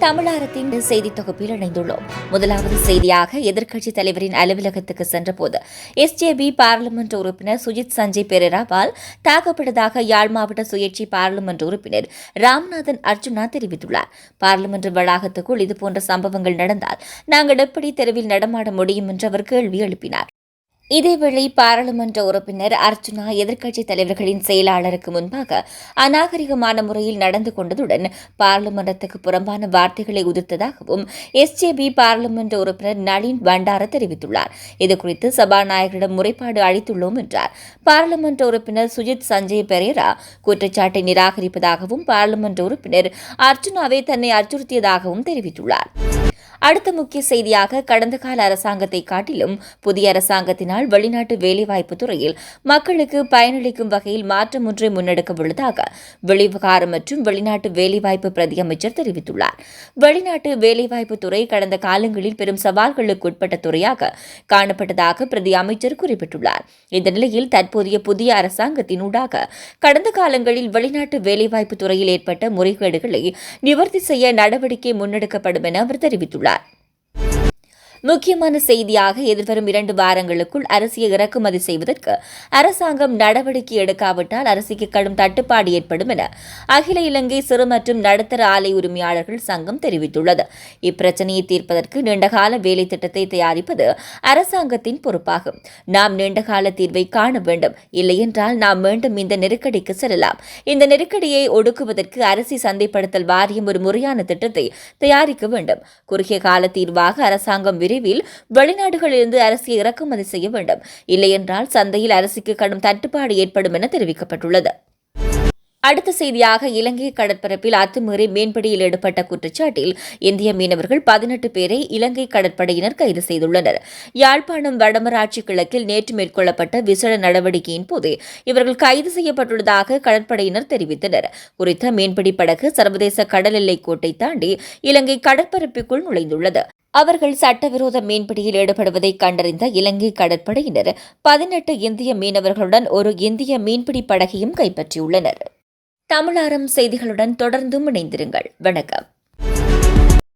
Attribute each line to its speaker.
Speaker 1: தமிழகத்தின் செய்தி தொகுப்பில் இணைந்துள்ளோம். முதலாவது செய்தியாக எதிர்க்கட்சித் தலைவரின் அலுவலகத்துக்கு சென்றபோது எஸ்ஜேபி பாராளுமன்ற உறுப்பினர் சுஜித் சஞ்சய் பெரேராவால் தாக்கப்பட்டதாக யாழ் மாவட்ட சுயேட்சை பாராளுமன்ற உறுப்பினர் ராமநாதன் அர்ஜுனா தெரிவித்துள்ளார். பாராளுமன்ற வளாகத்துக்குள் இதுபோன்ற சம்பவங்கள் நடந்தால் நாங்கள் எப்படி தெருவில் நடமாட முடியும் என்று அவர் கேள்வி எழுப்பினார். இதேவேளை பாராளுமன்ற உறுப்பினர் அர்ஜுனா எதிர்க்கட்சித் தலைவர்களின் செயலாளருக்கு முன்பாக அநாகரிகமான முறையில் நடந்து கொண்டதுடன் பாராளுமன்றத்துக்கு புறம்பான வார்த்தைகளை உதிர்த்ததாகவும் எஸ்ஜேபி பாராளுமன்ற உறுப்பினர் நளின் பண்டார தெரிவித்துள்ளார். இதுகுறித்து சபாநாயகரிடம் முறைப்பாடு அளித்துள்ளோம் என்றார். பாராளுமன்ற உறுப்பினர் சுஜித் சஞ்சய் பெரேரா குற்றச்சாட்டை நிராகரிப்பதாகவும் பாராளுமன்ற உறுப்பினர் அர்ஜுனாவை தன்னை அச்சுறுத்தியதாகவும் தெரிவித்துள்ளார். அடுத்த முக்கிய செய்தியாக கடந்த கால அரசாங்கத்தை காட்டிலும் புதிய அரசாங்கத்தினால் வெளிநாட்டு வேலைவாய்ப்பு துறையில் மக்களுக்கு பயனளிக்கும் வகையில் மாற்றம் ஒன்றை முன்னெடுக்க உள்ளதாக வெளிவிவகாரம் மற்றும் வெளிநாட்டு வேலைவாய்ப்பு பிரதி அமைச்சர் தெரிவித்துள்ளார். வெளிநாட்டு வேலைவாய்ப்பு துறை கடந்த காலங்களில் பெரும் சவால்களுக்கு உட்பட்ட துறையாக காணப்பட்டதாக பிரதி அமைச்சர் குறிப்பிட்டுள்ளார். இந்த நிலையில் தற்போதைய புதிய அரசாங்கத்தினூடாக கடந்த காலங்களில் வெளிநாட்டு வேலைவாய்ப்பு துறையில் ஏற்பட்ட முறைகேடுகளை நிவர்த்தி செய்ய நடவடிக்கை முன்னெடுக்கப்படும் என அவர் தெரிவித்துள்ளார். முக்கியமான செய்தியாக எதிர்வரும் 2 வாரங்களுக்குள் அரிசியை இறக்குமதி செய்வதற்கு அரசாங்கம் நடவடிக்கை எடுக்காவிட்டால் அரிசிக்கு கடும் தட்டுப்பாடு ஏற்படும் என அகில இலங்கை சிறு மற்றும் நடுத்தர ஆலை உரிமையாளர்கள் சங்கம் தெரிவித்துள்ளது. இப்பிரச்சினையை தீர்ப்பதற்கு நீண்டகால வேலை திட்டத்தை தயாரிப்பது அரசாங்கத்தின் பொறுப்பாகும். நாம் நீண்டகால தீர்வை காண வேண்டும். இல்லையென்றால் நாம் மீண்டும் இந்த நெருக்கடிக்கு செல்லலாம். இந்த நெருக்கடியை ஒடுக்குவதற்கு அரிசி சந்தைப்படுத்தல் வாரியம் ஒரு முறையான திட்டத்தை தயாரிக்க வேண்டும். குறுகிய கால தீர்வாக அரசாங்கம் விரைவில் வெளிநாடுகளிலிருந்து அரிசியை இறக்குமதி செய்ய வேண்டும். இல்லையென்றால் சந்தையில் அரிசிக்கு கடும் தட்டுப்பாடு ஏற்படும் என தெரிவிக்கப்பட்டுள்ளது. அடுத்த செய்தியாக இலங்கை கடற்பரப்பில் அத்துமீறி மீன்பிடியில் ஈடுபட்ட குற்றச்சாட்டில் இந்திய மீனவர்கள் 18 பேரை இலங்கை கடற்படையினர் கைது செய்துள்ளனர். யாழ்ப்பாணம் வடமராட்சி கிழக்கில் நேற்று மேற்கொள்ளப்பட்ட விசேட நடவடிக்கையின் போது இவர்கள் கைது செய்யப்பட்டுள்ளதாக கடற்படையினர் தெரிவித்தனர். குறித்த மீன்பிடி படகு சர்வதேச கடல் எல்லைக் கோட்டை தாண்டி இலங்கை கடற்பரப்புக்குள் நுழைந்துள்ளது. அவர்கள் சட்டவிரோத மீன்பிடியில் ஈடுபடுவதை கண்டறிந்த இலங்கை கடற்படையினர் 18 இந்திய மீனவர்களுடன் ஒரு இந்திய மீன்பிடி படகையும் கைப்பற்றியுள்ளனர். தமிழாரம் செய்திகளுடன் தொடர்ந்தும் இணைந்திருங்கள். வணக்கம்.